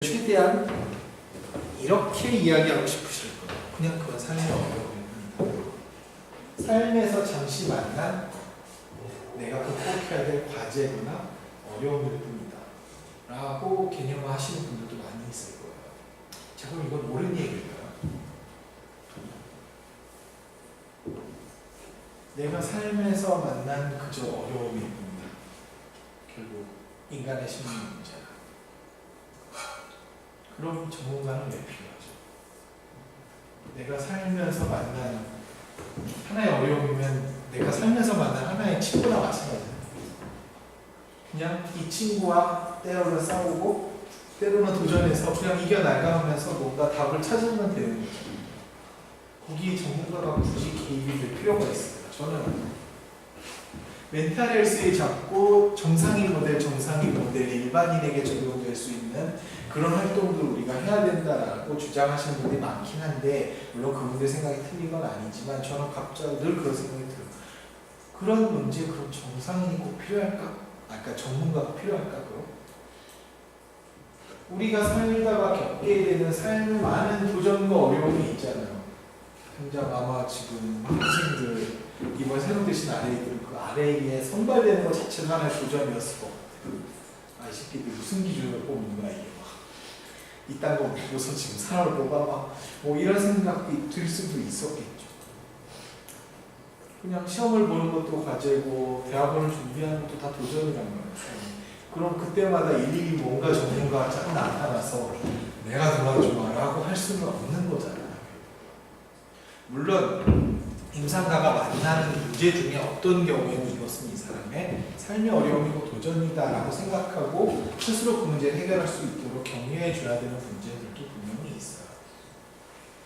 최대한 이렇게 이야기하고 싶으실 거예요. 그냥 그건 삶의 어려움입니다. 삶에서 잠시 만난 내가 극복해야 될 과제구나 어려움일 뿐이다 라고 개념화하시는 분들도 많이 있을 거예요. 자, 그럼 이건 옳은 얘기일까요? 내가 삶에서 만난 그저 어려움일 뿐이다. 결국 인간의 심리 문제가. 그럼 전문가는 왜 필요하죠? 내가 살면서 만난 하나의 어려움이면 내가 살면서 만난 하나의 친구나 마찬가지예요. 그냥 이 친구와 때로는 싸우고 때로는 도전해서 그냥 이겨나가면서 뭔가 답을 찾으면 되는 거죠. 거기에 전문가가 굳이 개입이 될 필요가 있습니다. 저는 멘탈 헬스에 잡고 정상인 모델, 일반인에게 적용될 수 있는 그런 활동들 우리가 해야 된다라고 주장하시는 분들이 많긴 한데, 물론 그분들 생각이 틀린 건 아니지만 저는 갑자기 늘 그런 생각이 들어요. 그런 문제, 그런 정상인이 꼭 필요할까? 그러니까 전문가가 필요할까? 그럼? 우리가 살다가 겪게 되는 삶의 많은 도전과 어려움이 있잖아요. 당장 아마 지금 학생들 이번 새로 되신 RA들 그 RA에 선발되는 것 자체가 하나의 도전이었을 것 같아요. 이 새끼들 무슨 기준으로 뽑는 거야 이게 막 이딴 거 보고서 지금 사람을 뽑아 뭐 이런 생각이 들 수도 있었겠죠. 그냥 시험을 보는 것도 과제고 대학원을 준비하는 것도 다 도전이란 말이에요. 그럼 그때마다 일일이 뭔가 전문가가 쫙 나타나서 내가 도와줘라고 할 수는 없는 거잖아요. 물론 임상가가 만나는 문제 중에 어떤 경우에는 이것은 이 사람의 삶의 어려움이고 도전이다라고 생각하고 스스로 그 문제를 해결할 수 있도록 격려해 줘야 되는 문제들도 분명히 있어요.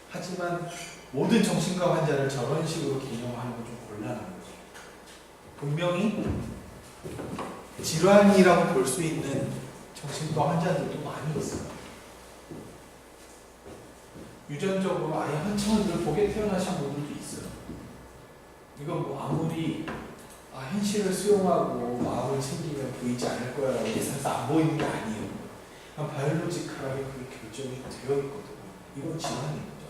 하지만 모든 정신과 환자를 저런 식으로 개념하는 건 좀 곤란한 거죠. 분명히 질환이라고 볼 수 있는 정신과 환자들도 많이 있어요. 유전적으로 아예 한청을 보게 태어나신 분들도 있어요. 이건 뭐 아무리 현실을 수용하고 마음을 챙기면 보이지 않을 거라고 예상해서 안 보이는 게 아니에요. 그냥 바이올로지컬하게 그게 결정이 되어 있거든요. 이건 질환인 거죠.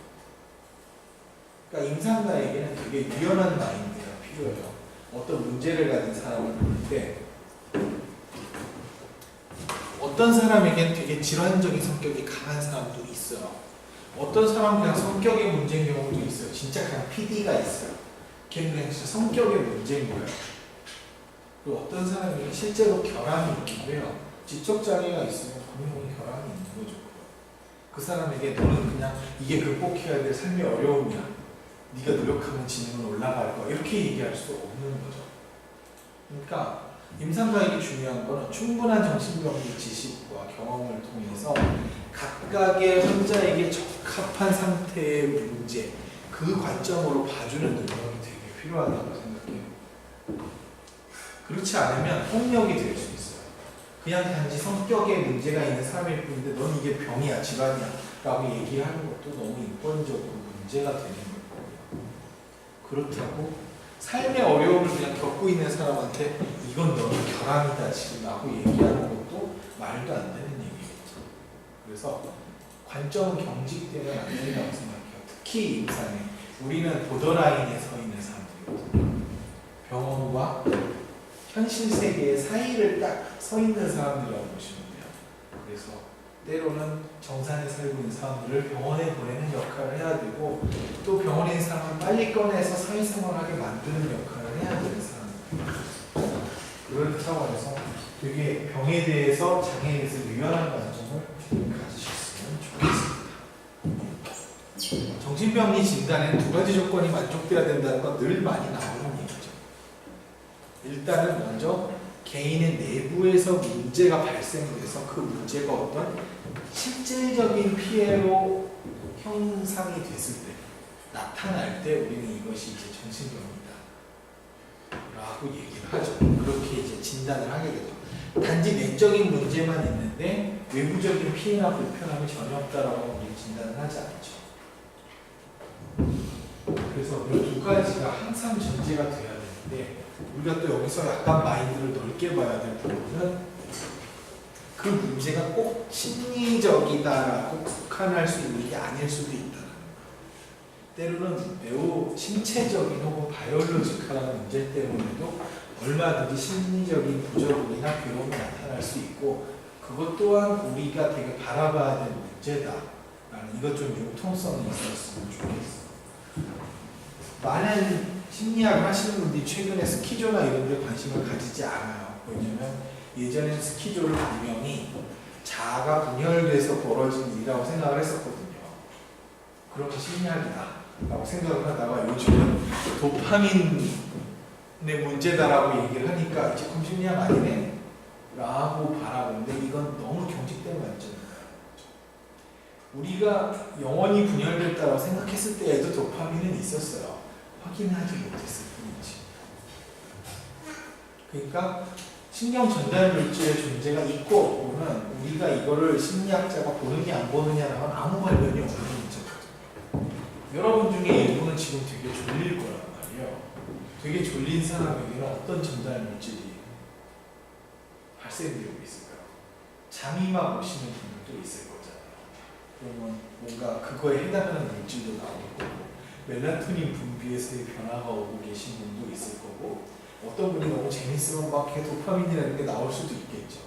그러니까 임상가에게는 되게 유연한 마인드가 필요해요. 어떤 문제를 가진 사람을 볼 때 어떤 사람에겐 되게 질환적인 성격이 강한 사람도 있어요. 어떤 사람은 그냥 성격의 문제인 경우도 있어요. 진짜 그냥 PD가 있어요. 걔는 그냥 진짜 성격의 문제인 거예요. 그리고 어떤 사람이 실제로 결함이 있기도 해요. 지적장애가 있으면 분명히 결함이 있는 거죠. 그 사람에게 너는 그냥 이게 극복해야 될 삶의 어려움이야. 네가 노력하면 지능은 올라갈 거야. 이렇게 얘기할 수 없는 거죠. 그러니까 임상가에게 중요한 거는 충분한 정신병리 지식과 경험을 통해서 각각의 환자에게 적합한 상태의 문제, 그 관점으로 봐주는 능력이 되게 필요하다고 생각해요. 그렇지 않으면 폭력이 될 수 있어요. 그냥 단지 성격에 문제가 있는 사람일 뿐인데 넌 이게 병이야, 질환이야 라고 얘기하는 것도 너무 인권적으로 문제가 되는 거예요. 그렇다고 삶의 어려움을 그냥 겪고 있는 사람한테 이건 너는 결함이다 지금 라고 얘기하는 것도 말도 안 되는 얘기겠죠. 그래서 관점은 경직되면 안 된다고 생각해요. 특히 임상에 우리는 보더라인에 서 있는 사람들이거든요. 병원과 현실 세계의 사이를 딱 서 있는 사람들이라고 보시면 돼요. 그래서 때로는 정산에 살고 있는 사람들을 병원에 보내는 역할을 해야 되고, 또 병원에 있는 사람을 빨리 꺼내서 사회생활하게 만드는 역할을 해야 되는 사람들. 그런 차원에서 되게 병에 대해서, 장애에 대해서 유연한 관점을 가지셨으면 좋겠습니다. 정신병리 진단에는 두 가지 조건이 만족돼야 된다는 건 늘 많이 나오는 얘기죠. 일단은 먼저 개인의 내부에서 문제가 발생돼서 그 문제가 어떤 실질적인 피해로 형상이 됐을 때, 나타날 때 우리는 이것이 이제 정신병이다 라고 얘기를 하죠. 그렇게 이제 진단을 하게 되죠. 단지 내적인 문제만 있는데 외부적인 피해나 불편함이 전혀 없다라고 우리는 진단을 하지 않죠. 그래서 이 두 가지가 항상 전제가 돼야 되는데, 우리가 또 여기서 약간 마인드를 넓게 봐야 될 부분은 그 문제가 꼭 심리적이다라고 국한할 수 있는 게 아닐 수도 있다는 거예요. 때로는 매우 신체적인 혹은 바이올로지컬한 문제 때문에도 얼마든지 심리적인 부조금이나 괴로움이 나타날 수 있고 그것 또한 우리가 되게 바라봐야 될 문제다라는 이것 좀 융통성이 있었으면 좋겠어요. 많은 심리학을 하시는 분들이 최근에 스키조나 이런 데 관심을 가지지 않아요. 왜냐면 예전엔 스키조를 분명히 자아가 분열돼서 벌어진 일이라고 생각을 했었거든요. 그렇게 심리학이다 라고 생각을 하다가 요즘은 도파민의 문제다라고 얘기를 하니까 지금 심리학 아니네? 라고 바라보는데 이건 너무 경직된 관점이에요. 우리가 영원히 분열됐다고 생각했을 때에도 도파민은 있었어요. 확인하지 못했을 뿐이지. 그러니까 신경 전달 물질의 존재가 있고 없고는 우리가 이거를 심리학자가 보느냐 안 보느냐라는 건 아무 관련이 없는 문제거든요. 여러분 중에 일부는 지금 되게 졸릴 거란 말이에요. 되게 졸린 사람에게는 어떤 전달 물질이 발생되고 있을까요? 잠이 막 오시는 분들도 있을 거잖아요. 그러면 뭔가 그거에 해당하는 물질도 나올 거고 멜라토닌 분비에서의 변화가 오고 계신 분도 있을 거고 어떤 분이 너무 재밌으면 막 도파민이라는 게 나올 수도 있겠죠.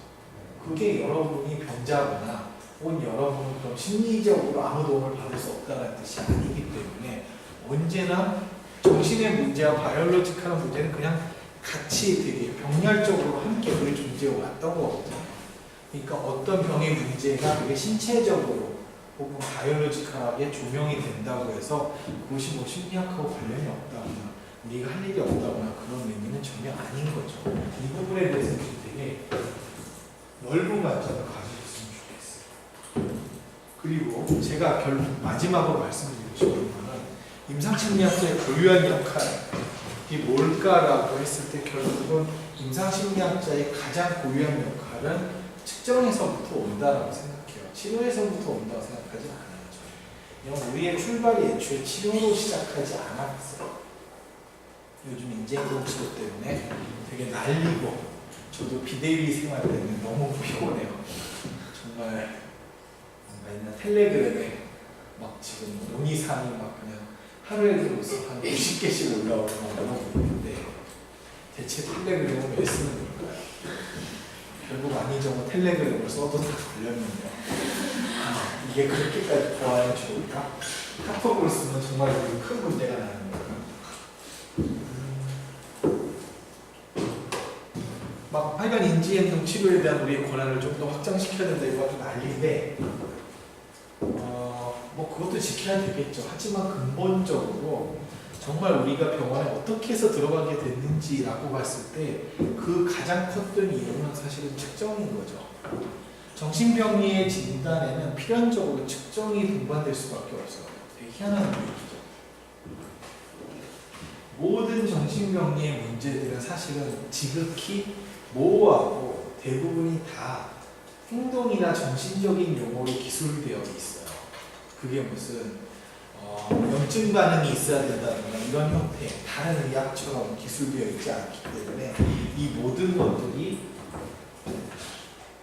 그게 여러분이 병자거나 혹은 여러분은 그럼 심리적으로 아무 도움을 받을 수 없다는 뜻이 아니기 때문에 언제나 정신의 문제와 바이올로지컬한 문제는 그냥 같이 되게 병렬적으로 함께 늘 존재해 왔던 거거든요. 그러니까 어떤 병의 문제가 되게 신체적으로 혹은 바이올로지컬하게 조명이 된다고 해서 그것이 뭐 심리학하고 관련이 없다거나 우리가 할 일이 없다거나 그런 의미는 전혀 아닌 거죠. 이 부분에 대해서 되게 넓은 관점을 가지셨으면 좋겠어요. 그리고 제가 결국 마지막으로 말씀드리고 싶은 거는 임상심리학자의 고유한 역할이 뭘까라고 했을 때 결국은 임상심리학자의 가장 고유한 역할은 측정에서부터 온다라고 생각해요. 치료에서부터 온다고 생각하지 않아요. 우리의 출발이 애초에 치료로 시작하지 않았어요. 요즘 인재인공 치료 때문에 되게 날리고 저도 비대위 생활 때문에 너무 피곤해요. 정말 맨날 텔레그램에 막 지금 논의사항이 막 그냥 하루에 들어서 한 90개씩 올라오고 너무 있는데 대체 텔레그램은 왜 쓰는 걸까요? 결국 아니죠. 텔레그램을 써도 다 걸렸는데요. 이게 그렇게까지 보아야 좋을까? 카톡으로 쓰면 정말 큰 문제가 나는 거예요. 막 하여간 인지행동 치료에 대한 우리의 권한을 좀 더 확장시켜야 된다 이거 아주 난리인데 뭐 그것도 지켜야 되겠죠. 하지만 근본적으로 정말 우리가 병원에 어떻게 해서 들어가게 됐는지라고 봤을 때 그 가장 컸던 이유는 사실은 측정인 거죠. 정신병리의 진단에는 필연적으로 측정이 동반될 수밖에 없어요. 되게 희한한 얘기죠. 모든 정신병리의 문제들은 사실은 지극히 모호하고 대부분이 다 행동이나 정신적인 용어로 기술되어 있어요. 그게 무슨 염증 반응이 있어야 된다든가 이런 형태 다른 의학처럼 기술되어 있지 않기 때문에 이 모든 것들이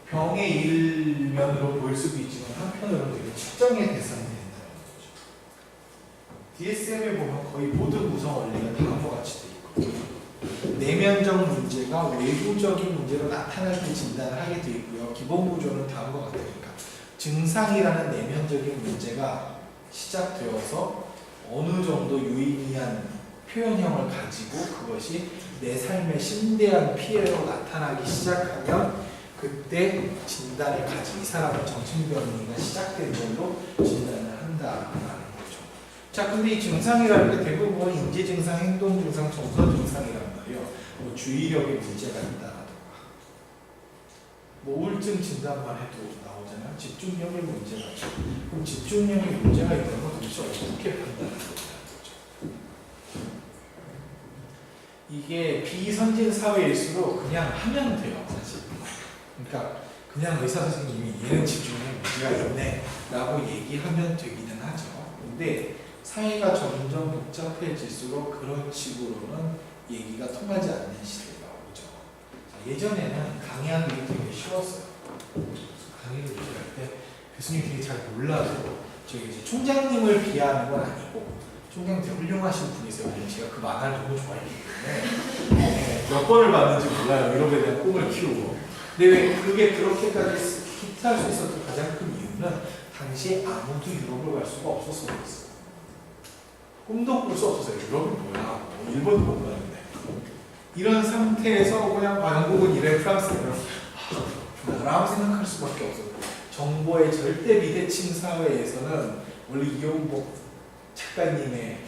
병의 일면으로 보일 수도 있지만 한편으로는 되게 측정의 대상이 된다는 거죠. DSM에 보면 거의 모든 구성 원리가 다음과 같이 되어 있거든요. 내면적 문제가 외부적인 문제로 나타날 때 진단을 하게 되어 있고요. 기본 구조는 다음과 같으니까 증상이라는 내면적인 문제가 시작되어서 어느 정도 유의미한 표현형을 가지고 그것이 내 삶의 심대한 피해로 나타나기 시작하면 그때 진단을 가진 이 사람은 정신병리가 시작된 걸로 진단을 한다라는 거죠. 자, 근데 이 증상이라는 게 대부분 인지 증상, 행동 증상, 정서 증상이란 말이에요. 뭐 주의력에 문제가 있다라든가, 뭐 우울증 진단만 해도 나오잖아요. 집중력에 문제가 있죠. 그럼 집중력에 문제가 있는 건 도대체 어떻게 판단하는 거죠? 이게 비선진 사회일수록 그냥 하면 돼요, 사실. 그러니까 그냥 의사 선생님이 얘는 집중력에 문제가 있네 라고 얘기하면 되기는 하죠. 근데 사회가 점점 복잡해질수록 그런 식으로는 얘기가 통하지 않는 시대가 오죠. 예전에는 강의하는 게 되게 쉬웠어요. 강의를 유지할 때 교수님이 되게 잘 몰라도 저기 이제 총장님을 비하하는 건 아니고 총장님 되게 훌륭하신 분이세요. 왜냐면 제가 그 만화를 너무 좋아했기 때문에 네, 몇 번을 봤는지 몰라요. 유럽에 대한 꿈을 키우고. 근데 왜 그게 그렇게까지 히트할 수 있었던 가장 큰 이유는 당시에 아무도 유럽을 갈 수가 없었어 그랬어요. 꿈도 꿀 수 없었어요. 유럽이 뭐야? 일본도 못 가는데. 이런 상태에서 그냥 영국은 이래, 프랑스는 이래. 라고 생각할 수밖에 없어요. 정보의 절대 비대칭 사회에서는 원래 이용복 작가님의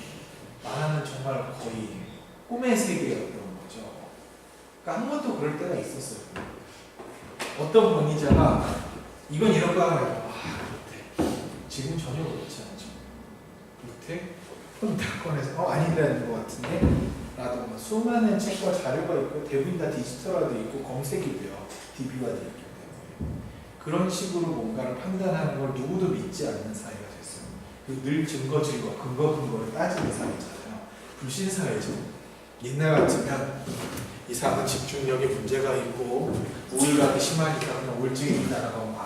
만화는 정말 거의 꿈의 세계였던 거죠. 그러니까 한 번도 그럴 때가 있었어요. 어떤 권위자가 이건 이런 거 하나 해요. 그렇대. 지금 전혀 그렇지 않죠. 그렇대? 그럼 다 꺼내서 아니라는 것 같은데? 라든가 수많은 책과 자료가 있고 대부분 다 디지털화도 있고 검색이 돼요. DB화도 있기 때문에. 그런 식으로 뭔가를 판단하는 걸 누구도 믿지 않는 사회가 됐어요. 늘 근거를 따지는 사회잖아요. 불신사회죠. 옛날 같으면 이 사람은 집중력에 문제가 있고 우울감이 심하니까 그냥 우울증이 있다라고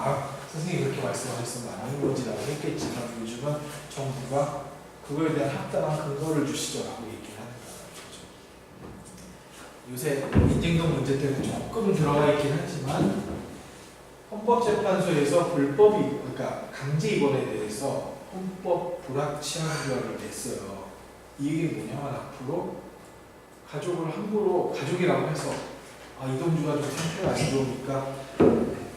선생님이 그렇게 말씀하셨으면 아닌 건지라고 했겠지만 요즘은 정부가 그거에 대한 합당한 근거를 주시죠라고 얘기를 하는 거죠. 요새 인증동 문제 때문에 조금 들어가 있긴 하지만 헌법재판소에서 그러니까 강제 입원에 대해서 헌법 불합치환결을 냈어요. 이 얘기는 뭐냐면 앞으로 가족을 함부로 가족이라고 해서 이동주가 좀 상태가 안 좋으니까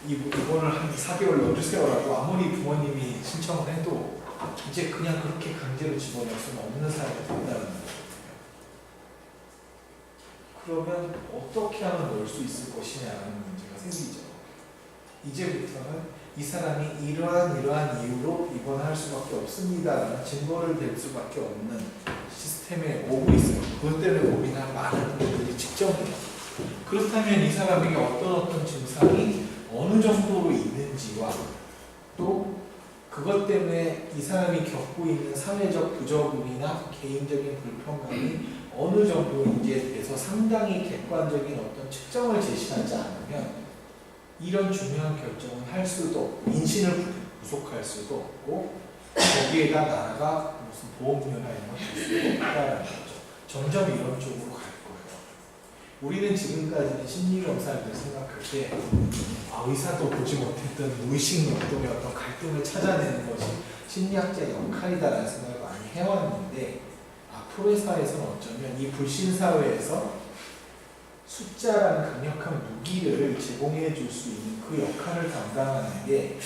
입원을 한 4개월 넣어주세요라고 아무리 부모님이 신청을 해도 이제 그냥 그렇게 강제로 집어넣을 수는 없는 사회가 된다는 거거든요. 그러면 어떻게 하면 넣을 수 있을 것이냐라는 문제가 생기죠. 이제부터는 이 사람이 이러한 이유로 입원할 수밖에 없습니다라는 증거를 댈 수밖에 없는 시스템에 오고 있어요. 그것 때문에 고민한 많은 분들이 직접해요. 그렇다면 이 사람에게 어떤 증상이 어느 정도로 있는지와 또 그것 때문에 이 사람이 겪고 있는 사회적 부적응이나 개인적인 불평감이 어느 정도인지에 대해서 상당히 객관적인 어떤 측정을 제시하지 않으면 이런 중요한 결정을 할 수도 없고 인신을 구속할 수도 없고 거기에다 나라가 무슨 보험료나 이런 걸줄 수도 없다는 거죠. 점점 이런 쪽으로 갈 거예요. 우리는 지금까지는 심리검사를 생각할 때 의사도 보지 못했던 무의식 역동의 어떤 갈등을 찾아내는 것이 심리학자의 역할이다라는 생각을 많이 해왔는데 앞으로의 사회에서는 어쩌면 이 불신사회에서 숫자라는 강력한 무기를 제공해 줄 수 있는 그 역할을 담당하는 게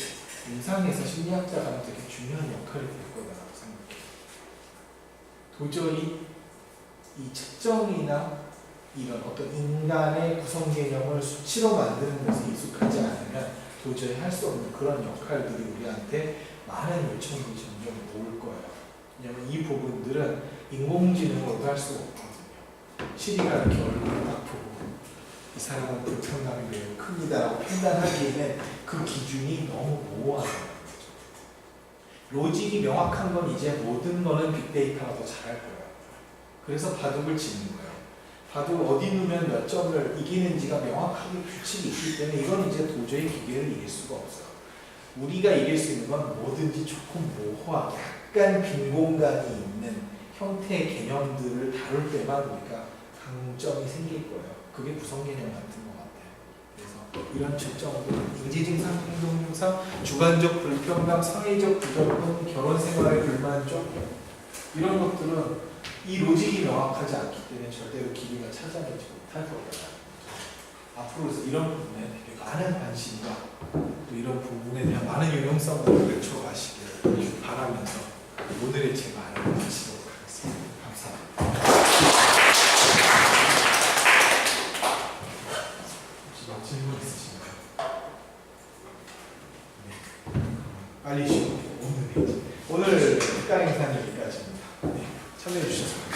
임상에서 심리학자가 하는 되게 중요한 역할이 될 거라고 생각해요. 도저히 이 측정이나 이런 어떤 인간의 구성 개념을 수치로 만드는 것에 익숙하지 않으면 도저히 할 수 없는 그런 역할들이 우리한테 많은 요청들이 점점 올 거예요. 왜냐하면 이 부분들은 인공지능으로도 할 수가 없거든요. 시리가 이렇게 얼굴을 딱 보고 이 사람은 불편감이 매우 큽니다라고 판단하기에는 그 기준이 너무 모호한 거죠. 로직이 명확한 건 이제 모든 거는 빅데이터가 더 잘할 거예요. 그래서 바둑을 치는 거예요. 바둑 어디 놓으면 몇 점을 이기는지가 명확하게 규칙이 있기 때문에 이건 이제 도저히 기계를 이길 수가 없어요. 우리가 이길 수 있는 건 뭐든지 조금 모호하게 약간 빈 공간이 있는 형태의 개념들을 다룰 때만 우리가 강점이 생길 거예요. 그게 구성 개념 같은 것 같아요. 그래서 이런 측정들, 인지증상, 행동증상, 주관적 불평감, 사회적 부적응, 결혼생활의 불만족 이런 것들은 이 로직이 명확하지 않기 때문에 절대로 기계가 찾아내지 못할 거예요. 앞으로 이런 부분에 되게 많은 관심과 또 이런 부분에 대한 많은 유용성을 외쳐가시길 바라면서 오늘의 제 말을 마치도록 하겠습니다. 감사합니다. 혹시 질문 있으신가요? 네. 빨리 쉬고 오늘 특강 행사는 여기까지입니다. 네. 참여해 주셔서